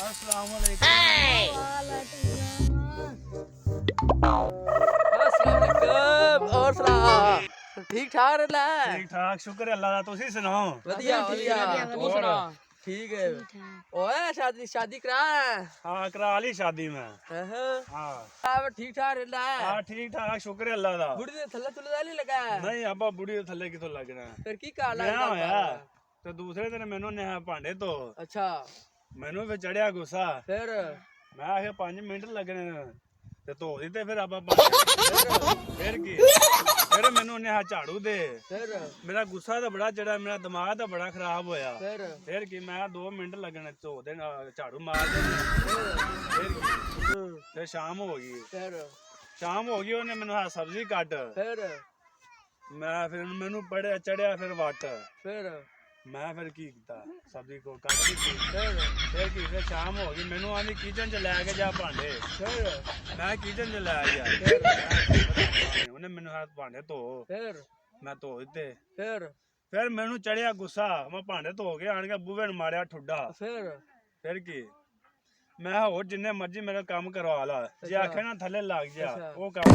अस्सलाम वालेकुम। और सुना ठीक ठाक रहला ठीक ठाक शुक्र है अल्लाह दा। तुसी सुनाओ। ਵਧੀਆ ਵਧੀਆ ਤੂੰ ਸੁਣਾ ਠੀਕ है ओए शादी शादी करा हाँ करा ली शादी में। हां हाँ अब ठीक ठाक रहला हाँ ठीक ठाक शुक्र है अल्लाह दा। बुढ़ी दे थल्ले थुल्ले नहीं लगा नहीं अब्बा बुढ़ी दे थल्ले किथों लगना। फिर की काल मैं होया ते दूसरे दिन मैनू ने भांडे तो अच्छा मैनू फिर चढ़िया गुस्सा। फिर मैं आखे 5 मिनट लगने ते धो दी ते फिर आपा फिर की फिर मैनू ने झाड़ू दे। फिर मेरा गुस्सा तो बड़ा चढ़ा मेरा दिमाग तो बड़ा खराब होया। फिर की मैं 2 मिनट लगने धो दे झाड़ू मार दे। फिर शाम हो गई। शाम हो गई उन्हें मैनू सब्जी कट मैं फिर मैनू पड़िया चढ़िया फिर वट मैं फिर की कीता सब्जी को कट फिर की फिर शाम हो गई मैनू आंदी किचन च लैके जा भांडे। मैं किचन च लै गया उन्हें मैनू भांडे धो मैं धो दिते। फिर मैनू चढ़िया गुस्सा मैं भांडे धो के आन के बूहे नूं मारिया ठुड्डा। फिर की मैं होर जिन्ने मर्जी मेरा काम करवा ला जे आखे ना थल्ले लग जा वो काम